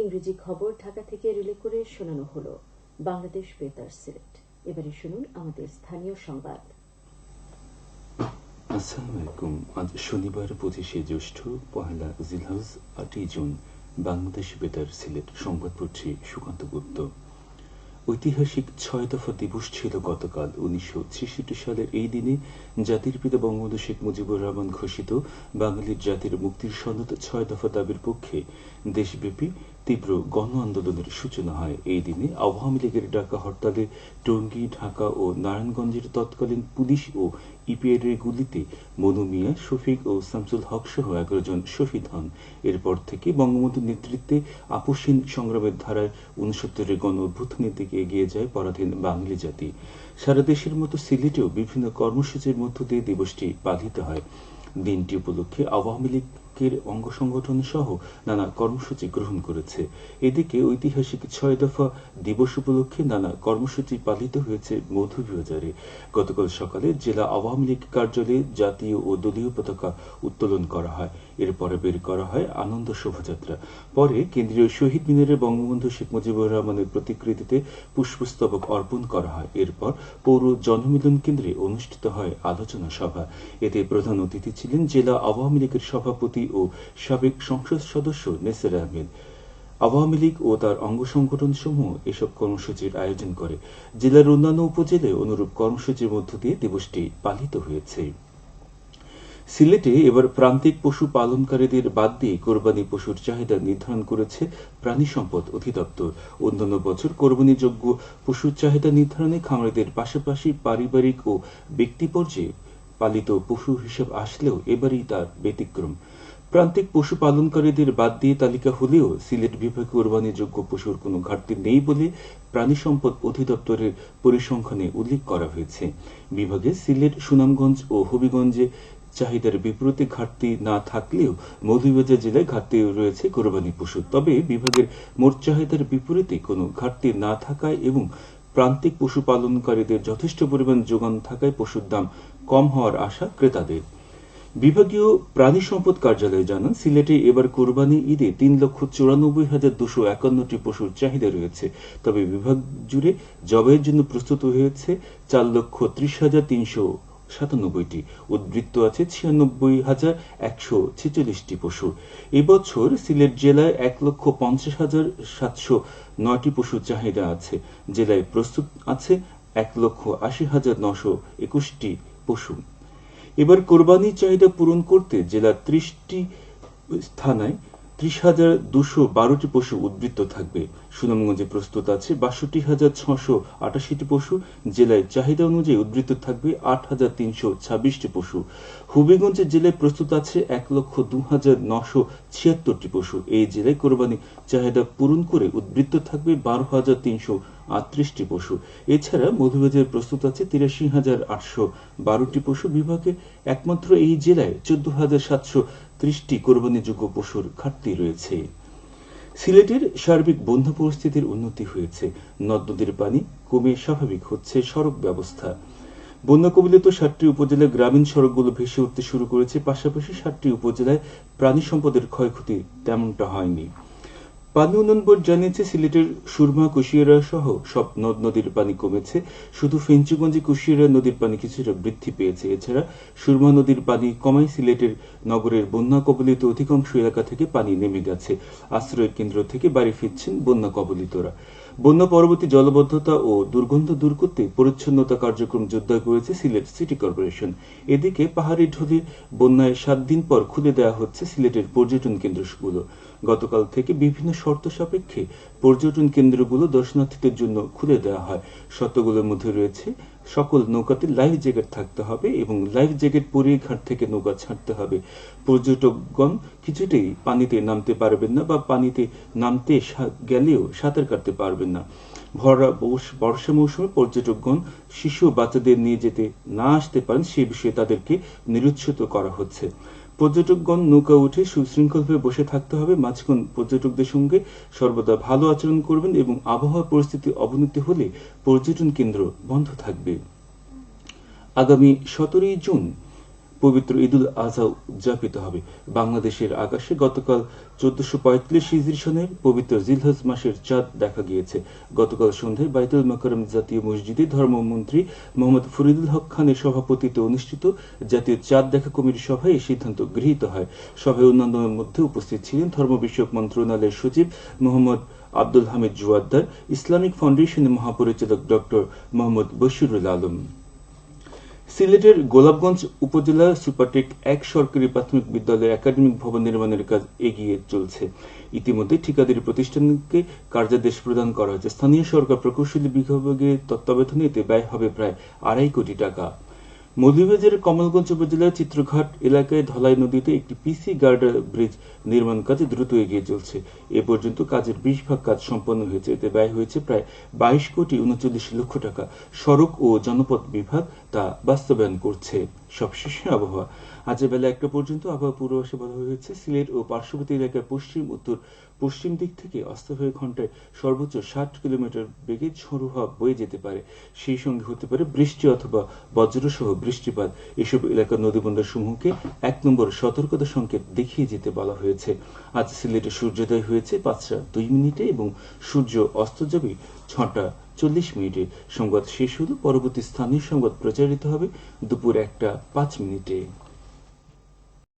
ইংরেজি খবর ঢাকা থেকে রিলে করে শোনানো হলো বাংলাদেশ বেতার সিলেট। এবারে শুনুন আমাদের স্থানীয় সংবাদ। আসসালামু আলাইকুম। আজ শনিবার 25শে জ্যৈষ্ঠ, পহেলা জিলহজ, 8ই জুন। বাংলাদেশ বেতার সিলেট সংবাদ পড়ছি সুকান্ত গুপ্ত। ঐতিহাসিক 6 দফা দিবস ছিল গতকাল। 1963 সালের এই দিনে জাতির পিতা বঙ্গবন্ধু শেখ মুজিবুর রহমান ঘোষিত বাঙালির জাতির মুক্তির সনদ 6 দফা দাবির পক্ষে দেশব্যাপী তীব্র গণ আন্দোলনের সূচনা হয়। এই দিনে আওয়ামী লীগের ডাকা হরতালে টঙ্গী, ঢাকা ও নারায়ণগঞ্জের তৎকালীন পুলিশ ও ইপিআর এর গুলিতে মনু মিয়া, শফিক ও শামসুল হক সহ 11 জন শহীদ হন। এরপর থেকে বঙ্গবন্ধুর নেতৃত্বে আপোষহীন সংগ্রামের ধারায় 69 গণ অভ্যুত্থানের দিকে এগিয়ে যায় পরাধীন বাঙালি জাতি। সারা দেশের মতো সিলেটেও বিভিন্ন কর্মসূচির মধ্য দিয়ে দিবসটি পালিত হয়। দিনটি উপলক্ষে আওয়ামী লীগের অঙ্গ সংগঠন সহ নানা কর্মসূচি গ্রহণ করেছে। এদিকে ঐতিহাসিক 6 দফা দিবস উপলক্ষে নানা কর্মসূচি পালিত হয়েছে মৌলভীবাজারে। গতকাল সকালে জেলা আওয়ামী লীগ কার্যালয়ে জাতীয় ও দলীয় পতাকা উত্তোলন করা হয়। এরপরে বের করা হয় আনন্দ শোভাযাত্রা। পরে কেন্দ্রীয় শহীদ মিনারে বঙ্গবন্ধু শেখ মুজিবুর রহমানের প্রতিকৃতিতে পুষ্পস্তবক অর্পণ করা হয়। এরপর পৌর জনমিলন কেন্দ্রে অনুষ্ঠিত হয় আলোচনা সভা। এতে প্রধান অতিথি ছিলেন জেলা আওয়ামী লীগের সভাপতি ও সাবেক সংসদ সদস্য নেসের আহমেদ। আওয়ামী লীগ ও তার অঙ্গ সংগঠন সমূহ এসব কর্মসূচির আয়োজন করে। জেলার অন্যান্য উপজেলায় অনুরূপ কর্মসূচির মধ্য দিয়ে দিবসটি পালিত হয়েছে। সিলেটে এবার প্রান্তিক পশু পালনকারীদের বাদ দিয়ে কোরবানি পশুর চাহিদা নির্ধারণ করেছে প্রাণী সম্পদ অধিদপ্তর। অন্যান্য বছর কোরবানিযোগ্য পশুর চাহিদা নির্ধারণে খামারিদের পাশাপাশি পারিবারিক ও ব্যক্তি পর্যায়ে পালিত পশু হিসেব আসলেও এবারই তার ব্যতিক্রম। প্রান্তিক পশু পালনকারীদের বাদ দিয়ে তালিকা হলেও সিলেট বিভাগে কোরবানিযোগ্য পশুর কোনো ঘাটতি নেই বলে প্রাণী সম্পদ অধিদপ্তরের পরিসংখ্যানে উল্লেখ করা হয়েছে। বিভাগে সিলেট, সুনামগঞ্জ ও হবিগঞ্জে চাহিদার বিপরীতে ঘাটতি না থাকলেও মৌলভীবাজার জেলায় ঘাটতি রয়েছে কোরবানি পশু। তবে বিভাগের মোট চাহিদার বিপরীতে কোনো ঘাটতি না থাকায় এবং প্রান্তিক পশু পালনকারীদের যথেষ্ট পরিমাণ যোগান থাকায় পশুর দাম কম হওয়ার আশা ক্রেতাদের। বিভাগীয় প্রাণী সম্পদ কার্যালয় জানান, সিলেটে এবার কোরবানি ঈদে 3,94,251টি পশুর চাহিদা রয়েছে। তবে বিভাগ জুড়ে জবাইয়ের জন্য প্রস্তুত হয়েছে 4,30,397টি। উদ্বৃত্ত আছে 96,146টি পশু। এবছর সিলেট জেলায় 1,50,709টি পশুর চাহিদা আছে। জেলায় প্রস্তুত আছে 1,80,921টি পশু। এবার কোরবানির চাহিদা পূরণ করতে জেলার 30টি থানায় 30,212টি পশু উদ্বৃত্ত থাকবে। সুনামগঞ্জে প্রস্তুত আছে 62,688টি পশু। জেলায় চাহিদা অনুযায়ী উদ্বৃত্ত থাকবে 8,326টি পশু। হবিগঞ্জ জেলায় প্রস্তুত আছে 1,02,976টি পশু। এই জেলায় কোরবানি চাহিদা পূরণ করে উদ্বৃত্ত থাকবে 12,338টি পশু। এছাড়া মৌলভীবাজারে প্রস্তুত আছে 83,812টি পশু। বিভাগে একমাত্র এই জেলায় 14,730টি কোরবানিযোগ্য পশুর ঘাটতি রয়েছে। সিলেটের সার্বিক বন্যা পরিস্থিতির উন্নতি হয়েছে। নদ নদীর পানি কমে স্বাভাবিক হচ্ছে সড়ক ব্যবস্থা। বন্যা কবলিত 7টি উপজেলায় গ্রামীণ সড়কগুলো ভেসে উঠতে শুরু করেছে। পাশাপাশি 7টি উপজেলায় প্রাণী সম্পদের ক্ষয়ক্ষতি তেমনটা হয়নি। পানি উন্নয়ন বোর্ড জানিয়েছে, সিলেটের সুরমা, কুশিয়ারা সহ সব নদ নদীর পানি কমেছে। শুধু ফেঞ্চুগঞ্জে কুশিয়ারা নদীর পানি কিছুটা বৃদ্ধি পেয়েছে। এছাড়া সুরমা নদীর পানি কমায় সিলেটের নগরের বন্যা কবলিত অধিকাংশ এলাকা থেকে পানি নেমে গেছে। আশ্রয় কেন্দ্র থেকে বাড়ি ফিরছেন বন্যা কবলিতরা। বন্যা পরবর্তী জলবদ্ধতা ও দুর্গন্ধ দূর করতে পরিচ্ছন্নতা কার্যক্রম জোরদার করেছে সিলেট সিটি কর্পোরেশন। এদিকে পাহাড়ি ঢলে বন্যায় 7 দিন পর খুলে দেওয়া হচ্ছে সিলেটের পর্যটন কেন্দ্রগুলো। গতকাল থেকে বিভিন্ন শর্ত সাপেক্ষে পর্যটন কেন্দ্রগুলো দর্শনার্থীদের জন্য খুলে দেওয়া হয়। শর্তগুলোর মধ্যে রয়েছে সকল নৌকাতে লাইফ জ্যাকেট থাকতে হবে এবং লাইফ জ্যাকেট পরিয়ে ঘাট থেকে নৌকা ছাড়তে হবে। পর্যটকগণ কিছুতেই পানিতে নামতে পারবেন না বা পানিতে নামতে গেলেও সাঁতার কাটতে পারবেন না। বর্ষা মৌসুমে পর্যটকগণ শিশু বাচ্চাদের নিয়ে যেতে না আসতে পারেন সে বিষয়ে তাদেরকে নিরুৎসাহিত করা হচ্ছে। পর্যটকগণ নৌকা উঠে সুশৃঙ্খলভাবে বসে থাকতে হবে। মাঝখান পর্যটকদের সঙ্গে সর্বদা ভালো আচরণ করবেন এবং আবহাওয়া পরিস্থিতি অবনতি হলে পর্যটন কেন্দ্র বন্ধ থাকবে। আগামী 17 জুন পবিত্র ঈদুল আজহা উদযাপিত হবে। বাংলাদেশের আকাশে গতকাল 1445 হিজরি সনের পবিত্র জিলহজ মাসের চাঁদ দেখা গিয়েছে। গতকাল সন্ধ্যায় বাইতুল মোকাররম জাতীয় মসজিদে ধর্মমন্ত্রী মোহাম্মদ ফরিদুল হক খানের সভাপতিত্বে অনুষ্ঠিত জাতীয় চাঁদ দেখা কমিটির সভায় এই সিদ্ধান্ত গৃহীত হয়। সভায় অন্যান্যদের মধ্যে উপস্থিত ছিলেন ধর্ম বিষয়ক মন্ত্রণালয়ের সচিব মোহাম্মদ আব্দুল হামিদ জুয়াদ্দার, ইসলামিক ফাউন্ডেশনের মহাপরিচালক ডক্টর মোহাম্মদ বশিরুল আলম। সিলেটের গোলাপগঞ্জ উপজেলা সুপারটেক 1 সরকারি প্রাথমিক বিদ্যালয়ের একাডেমিক ভবন নির্মাণের কাজ এগিয়ে চলছে। ইতিমধ্যে ঠিকাদারি প্রতিষ্ঠানকে কার্যাদেশ প্রদান করা হয়েছে। স্থানীয় সরকার প্রকৌশলী বিভাগের তত্ত্বাবধানে এতে ব্যয় হবে প্রায় 2.5 কোটি টাকা। মৌলভীবাজারের কমলগঞ্জ উপজেলার চিত্রঘাট এলাকায় ধলাই নদীতে একটি পিসি গার্ডার ব্রিজ নির্মাণ কাজ দ্রুত এগিয়ে চলছে। এ পর্যন্ত কাজের 20 ভাগ কাজ সম্পন্ন হয়েছে। এতে ব্যয় হয়েছে প্রায় 22 কোটি 39 লক্ষ টাকা। সড়ক ও জনপথ বিভাগ তা বাস্তবায়ন করছে। সবশেষে আবহাওয়া। আজ বেলা 1টা পর্যন্ত আবহাওয়া পূর্বাভাসে বলা হয়েছে সিলেট ও পার্শ্ববর্তী এলাকার পশ্চিম উত্তর পশ্চিম দিক থেকে অস্থায়ী ঘন্টায় সর্বোচ্চ 60 কিলোমিটার বেগে ঝোড়ো হাওয়া বয়ে যেতে পারে। সেই সঙ্গে হতে পারে বৃষ্টি অথবা বজ্রসহ বৃষ্টিপাত। এসব এলাকার নদীবন্দর সমূহকে 1 নম্বর সতর্কতা সংকেত দেখিয়ে যেতে বলা হয়েছে। আজ সিলেটে সূর্যোদয় হয়েছে 5টা 2 মিনিটে এবং সূর্য অস্ত যাবে 6টা 40 মিনিটে। সংবাদ শেষ হলো। পরবর্তী স্থানীয় সংবাদ প্রচারিত হবে দুপুর 1টা 5 মিনিটে।